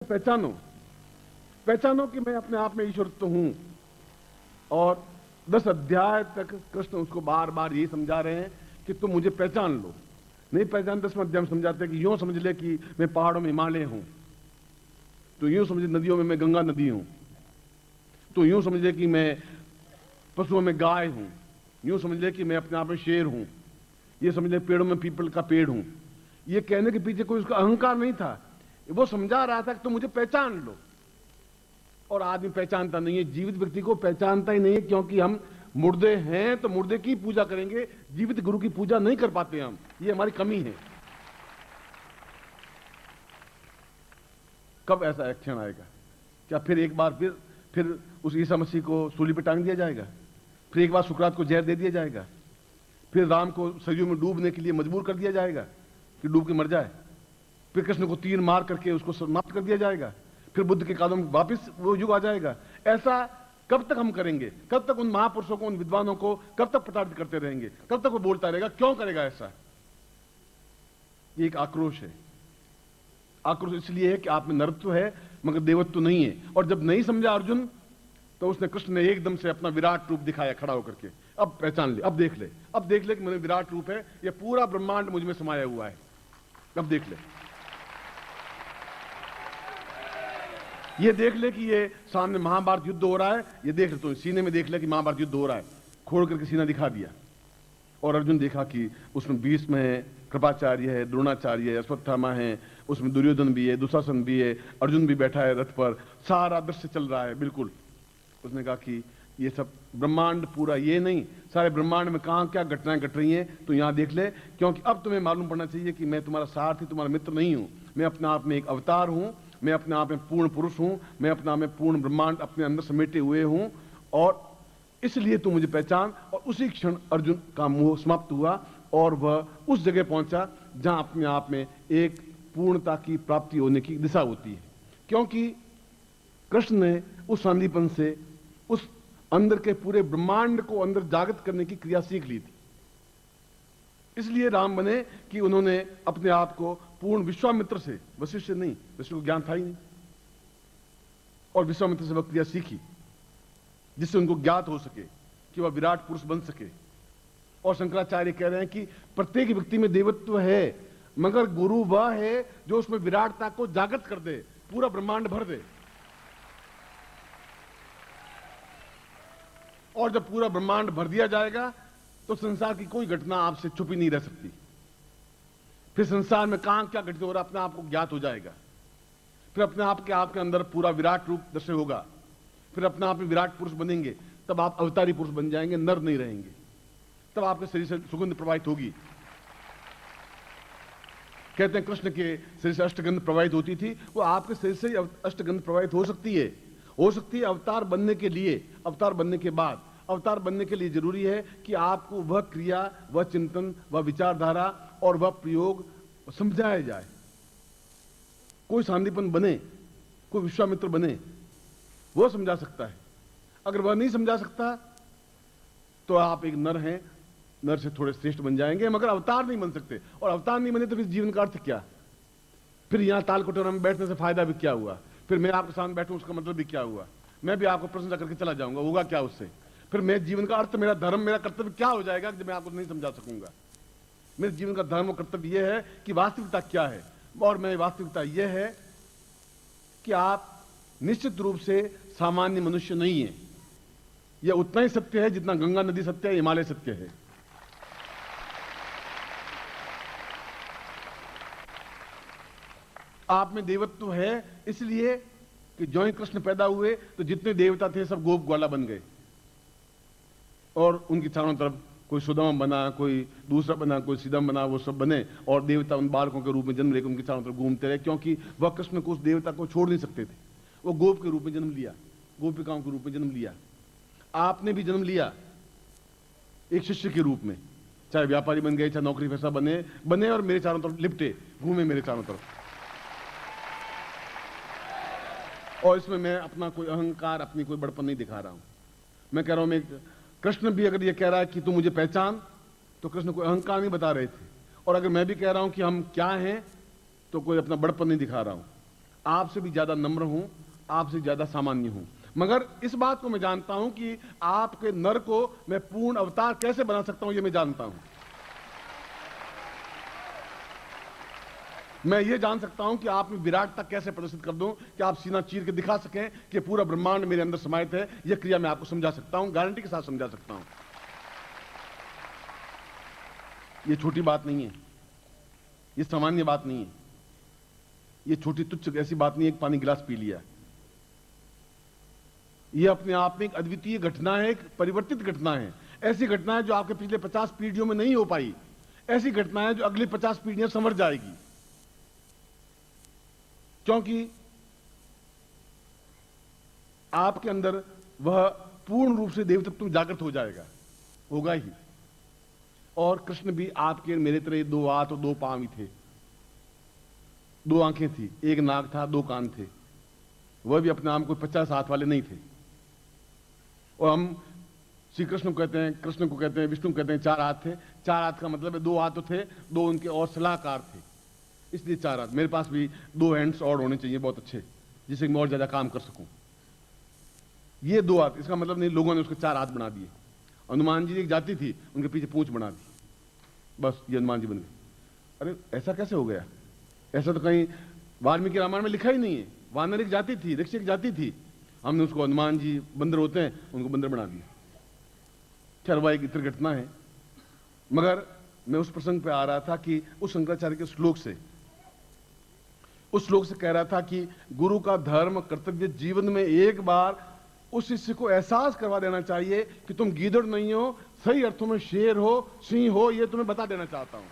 पहचानो पहचानो कि मैं अपने आप में ईश्वर तो हूं। और 10 अध्याय तक कृष्ण उसको बार बार यही समझा रहे हैं कि तुम मुझे पहचान लो। नहीं पहचान 10वें अध्याय में समझाते हैं कि यूं समझ ले कि मैं पहाड़ों में हिमालय हूं, तो यूं समझ ले नदियों में मैं गंगा नदी हूं, तो यूं समझ ले कि मैं पशुओं में गाय हूं, यूं समझ ले कि मैं अपने आप में शेर हूं, ये समझ ले पेड़ों में पीपल का पेड़ हूं। ये कहने के पीछे कोई उसका अहंकार नहीं था, वो समझा रहा था कि तुम मुझे पहचान लो। और आदमी पहचानता नहीं है, जीवित व्यक्ति को पहचानता ही नहीं है, क्योंकि हम मुर्दे हैं तो मुर्दे की पूजा करेंगे, जीवित गुरु की पूजा नहीं कर पाते हम। ये हमारी कमी है। कब ऐसा एक क्षण आएगा? क्या फिर एक बार फिर उस ईसा मसीह को सूली पर टांग दिया जाएगा? फिर एक बार सुकरात को जहर दे दिया जाएगा? फिर राम को सरयू में डूबने के लिए मजबूर कर दिया जाएगा कि डूब के मर जाए? फिर कृष्ण को तीर मार करके उसको समाप्त कर दिया जाएगा? फिर बुद्ध के कदम वापस वो युग आ जाएगा? ऐसा कब तक हम करेंगे? कब तक उन महापुरुषों को, उन विद्वानों को कब तक प्रताड़ित करते रहेंगे? कब तक वो बोलता रहेगा? क्यों करेगा ऐसा? ये एक आक्रोश है। आक्रोश इसलिए है कि आप में नरत्व है मगर देवत्व नहीं है। और जब नहीं समझा अर्जुन, तो उसने कृष्ण ने एकदम से अपना विराट रूप दिखाया खड़ा होकर के। अब पहचान ले, अब देख ले कि मेरे विराट रूप है, ये पूरा ब्रह्मांड मुझ में समाया हुआ है। अब देख ले, ये देख ले कि ये सामने महाभारत युद्ध हो रहा है। ये देख ले, तो सीने में देख ले कि महाभारत युद्ध हो रहा है। खोल करके सीना दिखा दिया और अर्जुन देखा कि उसमें भीष्म है, कृपाचार्य है, द्रोणाचार्य है, अश्वत्थामा है, उसमें दुर्योधन भी है, दुशासन भी है, अर्जुन भी बैठा है रथ पर, सारा दृश्य चल रहा है बिल्कुल। उसने कहा कि ये सब ब्रह्मांड पूरा, ये नहीं सारे ब्रह्मांड में कहां क्या घटनाएं घट रही हैं, तो यहां देख ले। क्योंकि अब तुम्हें मालूम पड़ना चाहिए कि मैं तुम्हारा सारथी, तुम्हारा मित्र नहीं हूं। मैं अपने आप में एक अवतार हूं, मैं अपने आप में पूर्ण पुरुष हूं, मैं अपने आप में पूर्ण ब्रह्मांड अपने अंदर समेटे हुए हूं। और इसलिए तू मुझे पहचान। और उसी क्षण अर्जुन का मोह समाप्त हुआ और वह उस जगह पहुंचा जहां अपने आप में एक पूर्णता की प्राप्ति होने की दिशा होती है। क्योंकि कृष्ण ने उस सांदीपन से उस अंदर के पूरे ब्रह्मांड को अंदर जागृत करने की क्रिया सीख ली थी। इसलिए राम बने कि उन्होंने अपने आप को पूर्ण विश्वामित्र से, वशिष्ठ से नहीं, वशिष्ठ को ज्ञान था ही नहीं, और विश्वामित्र से वह क्रिया सीखी जिससे उनको ज्ञात हो सके कि वह विराट पुरुष बन सके। और शंकराचार्य कह रहे हैं कि प्रत्येक व्यक्ति में देवत्व है, मगर गुरु वह है जो उसमें विराटता को जागृत कर दे, पूरा ब्रह्मांड भर दे। और जब पूरा ब्रह्मांड भर दिया जाएगा तो संसार की कोई घटना आपसे छुपी नहीं रह सकती। फिर संसार में कहां क्या घटित हो रहा है अपने आप को ज्ञात हो जाएगा। फिर अपने आप के अंदर पूरा विराट रूप दर्शय होगा। फिर अपने आप में विराट पुरुष बनेंगे, तब आप अवतारी पुरुष बन जाएंगे, नर नहीं रहेंगे। तब आपके शरीर से सुगंध प्रवाहित होगी। कहते हैं कृष्ण के शरीर से अष्टगंध प्रवाहित होती थी, वो आपके शरीर से अष्टगंध प्रवाहित हो सकती है। अवतार बनने के लिए, अवतार बनने के बाद, अवतार बनने के लिए जरूरी है कि आपको वह क्रिया, वह चिंतन, वह विचारधारा और वह प्रयोग समझाया जाए। कोई सांदीपन बने, कोई विश्वामित्र बने, वह समझा सकता है। अगर वह नहीं समझा सकता तो आप एक नर हैं, नर से थोड़े श्रेष्ठ बन जाएंगे, मगर अवतार नहीं बन सकते। और अवतार नहीं बने तो फिर जीवन का अर्थ क्या? फिर यहां ताल कटोरा में बैठने से फायदा भी क्या हुआ? फिर मैं आपके सामने बैठूं उसका मतलब भी क्या हुआ? मैं भी आपको प्रशंसा करके चला जाऊंगा, होगा क्या उससे? फिर मेरे जीवन का अर्थ, मेरा धर्म, मेरा कर्तव्य क्या हो जाएगा जब मैं आपको नहीं समझा सकूंगा? मेरे जीवन का धर्म और कर्तव्य यह है कि वास्तविकता क्या है। और मेरी वास्तविकता यह है कि आप निश्चित रूप से सामान्य मनुष्य नहीं है। यह उतना ही सत्य है जितना गंगा नदी सत्य है, हिमालय सत्य है। आप में देवत्व है, इसलिए कि जो ही कृष्ण पैदा हुए तो जितने देवता थे सब गोप ग्वाला बन गए और उनकी चारों तरफ कोई सुदामा बना, कोई दूसरा बना, कोई सीधम बना, वो सब बने और देवता उन बालकों के रूप में जन्म लेकर उनकी चारों तरफ घूमते रहे। क्योंकि वह कृष्ण को उस देवता को छोड़ नहीं सकते थे। वो गोप के रूप में जन्म लिया, गोपिकाओं के रूप में जन्म लिया। आपने भी जन्म लिया एक शिष्य के रूप में, चाहे व्यापारी बन गए, चाहे नौकरी पैसा बने और मेरे चारों तरफ लिपटे, घूमे मेरे चारों तरफ। और इसमें मैं अपना कोई अहंकार, अपनी कोई बड़पन नहीं दिखा रहा हूं। मैं कह रहा हूं, मैं कृष्ण भी अगर ये कह रहा है कि तू मुझे पहचान, तो कृष्ण कोई अहंकार नहीं बता रहे थे। और अगर मैं भी कह रहा हूं कि हम क्या हैं, तो कोई अपना बड़पन नहीं दिखा रहा हूं। आपसे भी ज्यादा नम्र हूं, आपसे ज्यादा सामान्य हूं, मगर इस बात को मैं जानता हूं कि आपके नर को मैं पूर्ण अवतार कैसे बना सकता हूं, यह मैं जानता हूं। मैं ये जान सकता हूं कि आप में विराटता कैसे प्रदर्शित कर दूं कि आप सीना चीर के दिखा सकें कि पूरा ब्रह्मांड मेरे अंदर समाहित है। यह क्रिया मैं आपको समझा सकता हूं, गारंटी के साथ समझा सकता हूं। यह छोटी बात नहीं है, यह सामान्य बात नहीं है, यह छोटी तुच्छ ऐसी बात नहीं है, एक पानी गिलास पी लिया। यह अपने आप में एक अद्वितीय घटना है, एक परिवर्तित घटना है। ऐसी घटना है जो आपके पिछले 50 पीढ़ियों में नहीं हो पाई, ऐसी घटना है जो अगली 50 पीढ़ियां संवर जाएगी, क्योंकि आपके अंदर वह पूर्ण रूप से देव तत्व जागृत हो जाएगा, होगा ही। और कृष्ण भी आपके मेरे तरह 2 हाथ और 2 पांव ही थे, 2 आंखें थी, 1 नाक था, 2 कान थे। वह भी अपने आप को 50 हाथ वाले नहीं थे। और हम श्री कृष्ण को कहते हैं, कृष्ण को कहते हैं, विष्णु को कहते हैं 4 हाथ थे। 4 हाथ का मतलब है 2 हाथ तो थे, 2 उनके और सलाहकार थे, इसलिए 4 हाथ। मेरे पास भी 2 हैंड्स और होने चाहिए बहुत अच्छे, जिससे मैं और ज्यादा काम कर सकूं। ये 2 हाथ, इसका मतलब नहीं लोगों ने उसके 4 हाथ बना दिए। हनुमान जी एक जाति थी, उनके पीछे पूंछ बना दी, बस ये हनुमान जी बन गए। अरे ऐसा कैसे हो गया? ऐसा तो कहीं वाल्मीकि रामायण में लिखा ही नहीं है। वानर एक जाति थी, ऋषि एक जाति थी, हमने उसको हनुमान जी बंदर होते हैं, उनको बंदर बना दिया। खैर वह एक इतर घटना है। मगर मैं उस प्रसंग पे आ रहा था कि उस शंकराचार्य के श्लोक से, उस श्लोक से कह रहा था कि गुरु का धर्म कर्तव्य जीवन में एक बार उस शिष्य को एहसास करवा देना चाहिए कि तुम गीदड़ नहीं हो, सही अर्थों में शेर हो, सिंह हो, यह तुम्हें बता देना चाहता हूं।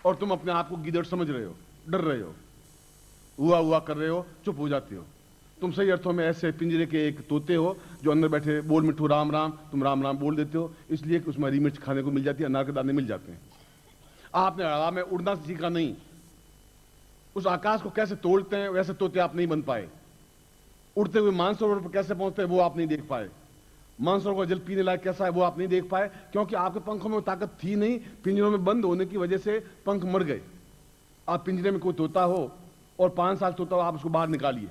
और तुम अपने आप को गीदड़ समझ रहे हो, डर रहे हो, हुआ हुआ कर रहे हो, चुप हो जाते हो। तुम सही अर्थों में ऐसे पिंजरे के एक तोते हो जो अंदर बैठे बोल मिठू राम राम, तुम राम राम बोल देते हो, इसलिए कि उसमें हरी मिर्च खाने को मिल जाती है, अनार के दाने मिल जाते हैं। आपने हवा में उड़ना सीखा नहीं, उस आकाश को कैसे तोड़ते हैं वैसे तोते आप नहीं बन पाए। उड़ते हुए मानसरोवर पर कैसे पहुंचते हैं वो आप नहीं देख पाए। मानसरोवर का जल पीने लायक कैसा है वो आप नहीं देख पाए, क्योंकि आपके पंखों में वो ताकत थी नहीं। पिंजरों में बंद होने की वजह से पंख मर गए। आप पिंजरे में कोई तोता हो और 5 साल तोता हो, आप उसको बाहर निकालिए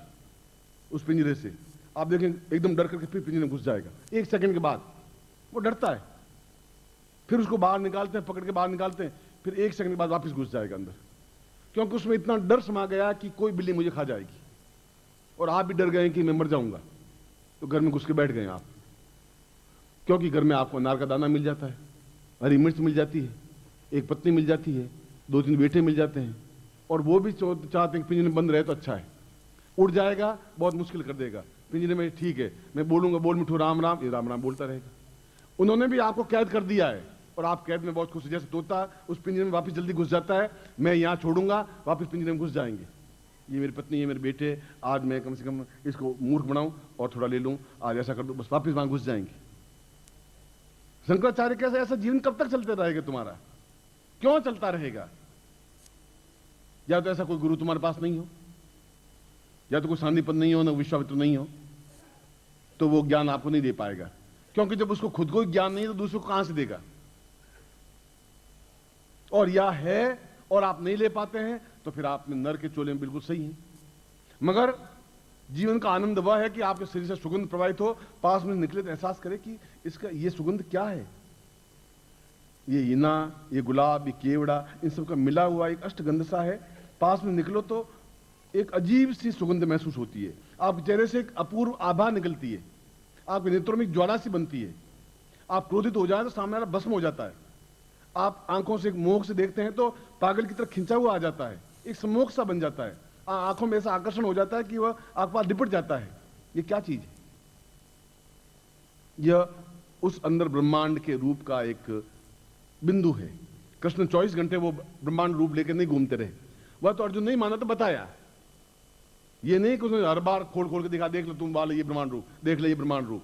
उस पिंजरे से, आप देखें एकदम डर करके फिर पिंजरे में घुस जाएगा। 1 सेकंड के बाद वो डरता है, फिर उसको बाहर निकालते हैं, पकड़ के बाहर निकालते हैं, फिर 1 सेकंड के बाद वापस घुस जाएगा अंदर, क्योंकि उसमें इतना डर समा गया कि कोई बिल्ली मुझे खा जाएगी। और आप भी डर गए कि मैं मर जाऊंगा, तो घर में घुस के बैठ गए आप, क्योंकि घर में आपको अनार का दाना मिल जाता है, हरी मिर्च मिल जाती है, एक पत्नी मिल जाती है, 2-3 बेटे मिल जाते हैं। और वो भी चाहते हैं कि पिंजरे में बंद रहे तो अच्छा है। उड़ जाएगा बहुत मुश्किल कर देगा, पिंजरे में ठीक है मैं बोलूंगा बोल मिठू राम राम, ये राम राम बोलता रहेगा। उन्होंने भी आपको कैद कर दिया है और आप कैद में बहुत खुश, जैसे तोता उस पिंजरे में वापस जल्दी घुस जाता है, मैं यहां छोड़ूंगा, वापस पिंजरे में घुस जाएंगे, ये मेरी पत्नी, ये मेरे बेटे, आज मैं कम से कम इसको मूर्ख बनाऊं और थोड़ा ले लूं, आज ऐसा कर दूं, बस वापस वहां घुस जाएंगे। शंकराचार्य कैसे? ऐसा जीवन कब तक चलते रहेगा तुम्हारा? क्यों चलता रहेगा? या तो ऐसा कोई गुरु तुम्हारे पास नहीं हो, या तो कोई सांदीपन नहीं हो, ना विश्वामित्र नहीं हो, तो वो ज्ञान आपको नहीं दे पाएगा। क्योंकि जब उसको खुद को ज्ञान नहीं है तो दूसरों को कहां से देगा? और या है और आप नहीं ले पाते हैं तो फिर आप में नर के चोले में बिल्कुल सही है। मगर जीवन का आनंद वह है कि आपके शरीर से सुगंध प्रवाहित हो, पास में निकले तो एहसास करें कि इसका ये सुगंध क्या है, ये इना, ये गुलाब, ये केवड़ा, इन सब का मिला हुआ एक अष्टगंध सा है। पास में निकलो तो एक अजीब सी सुगंध महसूस होती है, आपके चेहरे से एक अपूर्व आभा निकलती है, आपके नेत्रों में एक ज्वाला सी बनती है। आप क्रोधित हो जाए तो सामने वाला भस्म हो जाता है। आप आंखों से एक मोह से देखते हैं तो पागल की तरह खिंचा हुआ आ जाता है, एक सम्मोह सा बन जाता है, आंखों में ऐसा आकर्षण हो जाता है कि वह आपके पास लिपट जाता है। ये क्या चीज है? यह उस अंदर ब्रह्मांड के रूप का एक बिंदु है। कृष्ण 24 घंटे वो ब्रह्मांड रूप लेकर नहीं घूमते रहे, वह तो अर्जुन नहीं माना तो बताया। ये नहीं कि उसने हर बार खोल खोल के दिखा, देख लो तुम वाले ये ब्रह्मांड रूप, देख लो ये ब्रह्मांड रूप।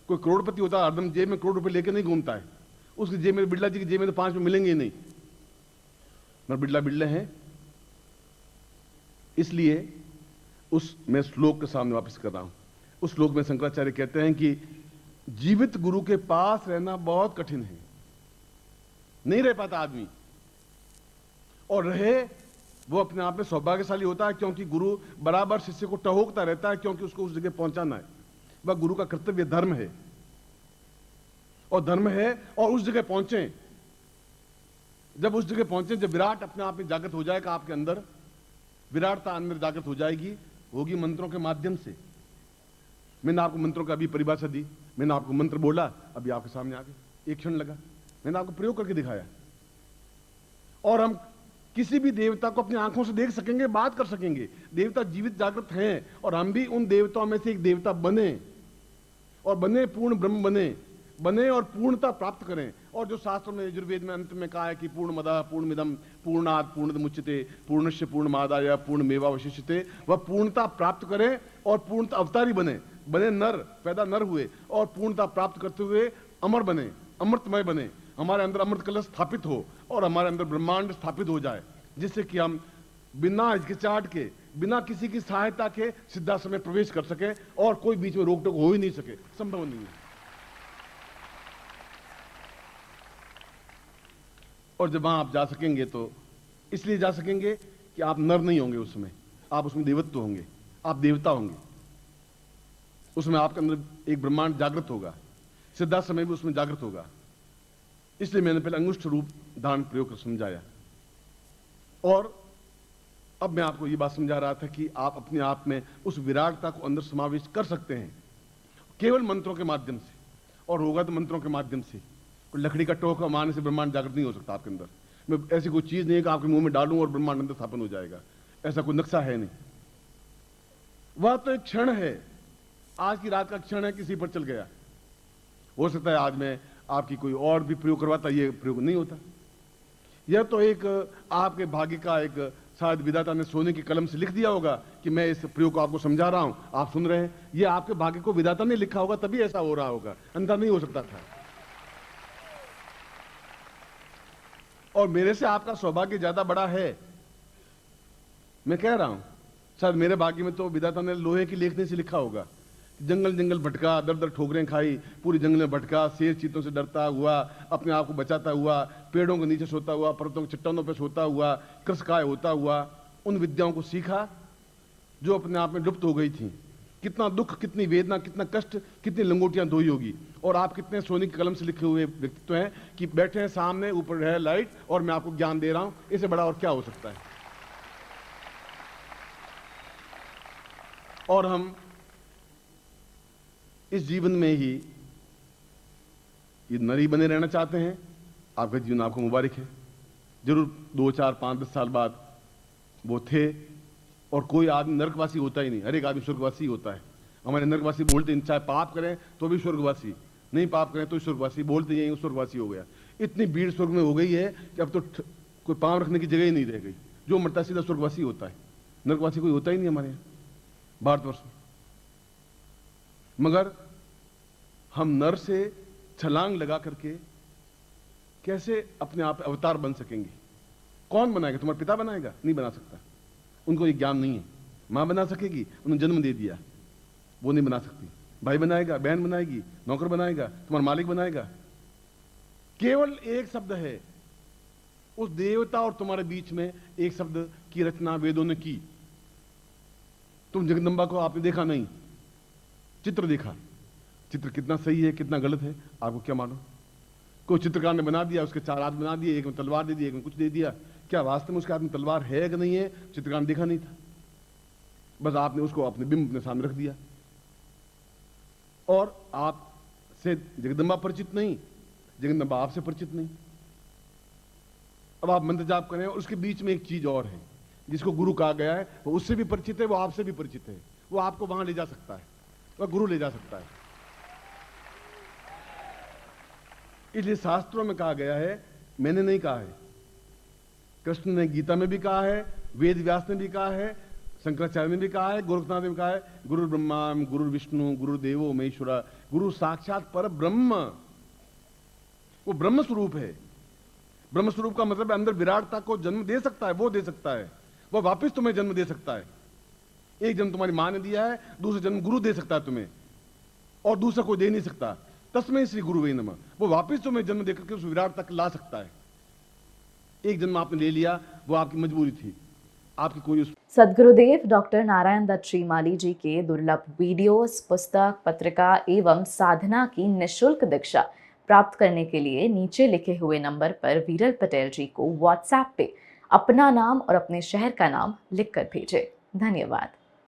कोई करोड़पति होता है हरदम जेब में करोड़ रुपए लेके नहीं घूमता है, उसकी जेब में, बिड़ला जी की जेब में तो 5 में मिलेंगे ही नहीं, मगर बिड़ला बिड़ले हैं। इसलिए उस मैं श्लोक के सामने वापस कर रहा हूं। उस श्लोक में शंकराचार्य कहते हैं कि जीवित गुरु के पास रहना बहुत कठिन है, नहीं रह पाता आदमी, और रहे वो अपने आप में सौभाग्यशाली होता है, क्योंकि गुरु बराबर शिष्य को टहोकता रहता है, क्योंकि उसको उस जगह पहुंचाना है। वह गुरु का कर्तव्य धर्म है, और धर्म है और उस जगह पहुंचे। जब उस जगह पहुंचे, जब विराट अपने आप में जागृत हो जाएगा, आपके अंदर विराटता अंदर जागृत हो जाएगी, होगी मंत्रों के माध्यम से। मैंने आपको मंत्रों का अभी परिभाषा दी, मैंने आपको मंत्र बोला, अभी आपके सामने आ गए, एक क्षण लगा, मैंने आपको प्रयोग करके दिखाया। और हम किसी भी देवता को अपनी आंखों से देख सकेंगे, बात कर सकेंगे। देवता जीवित जागृत हैं, और हम भी उन देवताओं में से एक देवता बने, और बने पूर्ण ब्रह्म बने और पूर्णता प्राप्त करें। और जो शास्त्र में यजुर्वेद में अंत में कहा है कि पूर्णमदः पूर्णमिदं पूर्णात् पूर्णमुच्यते पूर्णस्य पूर्णमादाय पूर्णमेवावशिष्यते, वह पूर्णता प्राप्त करें और पूर्णता अवतारी बने नर, पैदा नर हुए, और पूर्णता प्राप्त करते हुए अमर बने, अमृतमय बने, हमारे अंदर अमृत कलश स्थापित हो, और हमारे अंदर ब्रह्मांड स्थापित हो जाए, जिससे कि हम बिना हिचकिचाहट के, बिना किसी की सहायता के सिद्धाश्रम में प्रवेश कर सके, और कोई बीच में रोक टोक हो ही नहीं सके, संभव नहीं है। और जब वहां आप जा सकेंगे तो इसलिए जा सकेंगे कि आप नर नहीं होंगे उसमें, आप उसमें देवत्व होंगे, आप देवता होंगे। उसमें आपके अंदर एक ब्रह्मांड जागृत होगा, सिद्धाश्रम में भी उसमें जागृत होगा। इसलिए मैंने पहले अंगुष्ठ रूप धारण प्रयोग कर समझाया, और अब मैं आपको यह बात समझा रहा था कि आप अपने आप में उस विराटता को अंदर समावेश कर सकते हैं केवल मंत्रों के माध्यम से, और होगा तो मंत्रों के माध्यम से। कोई लकड़ी का टोका मारने से ब्रह्मांड जागृत नहीं हो सकता आपके अंदर। मैं ऐसी कोई चीज नहीं है कि आपके मुंह में डालूं और ब्रह्मांड अंदर स्थापन हो जाएगा, ऐसा कोई नक्शा है नहीं। वह तो एक क्षण है, आज की रात का क्षण है, किसी पर चल गया। हो सकता है आज मैं आपकी कोई और भी प्रयोग करवाता, ये प्रयोग नहीं होता। यह तो एक आपके भाग्य का एक, शायद विधाता ने सोने की कलम से लिख दिया होगा कि मैं इस प्रयोग को आपको समझा रहा हूं, आप सुन रहे हैं। यह आपके भाग्य को विधाता ने लिखा होगा, तभी ऐसा हो रहा होगा, अंतर नहीं हो सकता था। और मेरे से आपका सौभाग्य ज्यादा बड़ा है, मैं कह रहा हूं। शायद मेरे भाग्य में तो विधाता ने लोहे की लेखनी से लिखा होगा, जंगल जंगल भटका, दर दर ठोकरें खाई, पूरी जंगल में भटका, शेर चीतों से डरता हुआ, अपने आप को बचाता हुआ, पेड़ों के नीचे सोता हुआ, पर्वतों के चट्टानों पर सोता हुआ, कृषकाय होता हुआ, उन विद्याओं को सीखा जो अपने आप में लुप्त हो गई थी। कितना दुख, कितनी वेदना, कितना कष्ट, कितनी लंगोटियां धोई होगी। और आप कितने सोने की कलम से लिखे हुए व्यक्तित्व हैं कि बैठे हैं सामने, ऊपर है लाइट, और मैं आपको ज्ञान दे रहा हूं। इससे बड़ा और क्या हो सकता है। और हम इस जीवन में ही ये नरी बने रहना चाहते हैं। आपका जीवन आपको मुबारक है। जरूर 2, 4, 5, 10 साल बाद वो थे, और कोई आदमी नरकवासी होता ही नहीं, हर एक आदमी स्वर्गवासी होता है। हमारे नरकवासी बोलते हैं, चाहे पाप करें तो भी स्वर्गवासी, नहीं पाप करें तो स्वर्गवासी, बोलते यही स्वर्गवासी हो गया। इतनी भीड़ स्वर्ग में हो गई है कि अब तो कोई पांव रखने की जगह ही नहीं रह गई। जो मरता सीधा स्वर्गवासी होता है, नरकवासी कोई होता ही नहीं हमारे यहाँ भारतवर्ष में। मगर हम नर से छलांग लगा करके कैसे अपने आप अवतार बन सकेंगे? कौन बनाएगा? तुम्हारा पिता बनाएगा? नहीं बना सकता, उनको ये ज्ञान नहीं है। मां बना सकेगी, उन्होंने जन्म दे दिया, वो नहीं बना सकती। भाई बनाएगा, बहन बनाएगी, नौकर बनाएगा, तुम्हारा मालिक बनाएगा। केवल एक शब्द है उस देवता और तुम्हारे बीच में, एक शब्द की रचना वेदों ने की। तुम जगदम्बा को आपने देखा नहीं, चित्र देखा। चित्र कितना सही है कितना गलत है आपको क्या मालूम? कोई चित्रकार ने बना दिया, उसके 4 हाथ बना दिए, एक में तलवार दे दी, एक में कुछ दे दिया। क्या वास्तव में उसके हाथ में तलवार है कि नहीं है चित्रकार ने देखा नहीं था, बस आपने उसको अपने बिंब अपने सामने रख दिया। और आप से जगदम्बा परिचित नहीं, जगदम्बा आपसे परिचित नहीं। अब आप मंत्र जाप करें, और उसके बीच में एक चीज और है जिसको गुरु कहा गया है। वो उससे भी परिचित है, वो आपसे भी परिचित है, वो आपको वहां ले जा सकता है, वह गुरु ले जा सकता है। इसलिए शास्त्रों में कहा गया है, मैंने नहीं कहा है, कृष्ण ने गीता में भी कहा है, वेद व्यास ने भी कहा है, शंकराचार्य ने भी कहा है, गोरखनाथ ने भी कहा है, गुरु ब्रह्मा गुरु विष्णु गुरु देवो महेश्वरा, गुरु साक्षात पर ब्रह्म। वो ब्रह्म स्वरूप है। ब्रह्म स्वरूप का मतलब अंदर विराटता को जन्म दे सकता है, वो दे सकता है, वो वापिस तुम्हें जन्म दे सकता है। एक जन्म तुम्हारी मां ने दिया है, दूसरा जन्म गुरु दे सकता है तुम्हें, और दूसरा कोई दे नहीं सकता। तस्मै श्री गुरु वे नमः। वो वापिस तुम्हें जन्म देकर के उस विराट तक ला सकता है। एक जन्म आपने ले लिया, वो आपकी मजबूरी थी, आपकी कोई उस सद्गुरुदेव डॉक्टर नारायण दत्त श्रीमाली जी के दुर्लभ वीडियोस, पुस्तक, पत्रिका एवं साधना की निशुल्क दीक्षा प्राप्त करने के लिए नीचे लिखे हुए नंबर पर वीरल पटेल जी को व्हाट्सएप पे अपना नाम और अपने शहर का नाम लिखकर भेजें। धन्यवाद।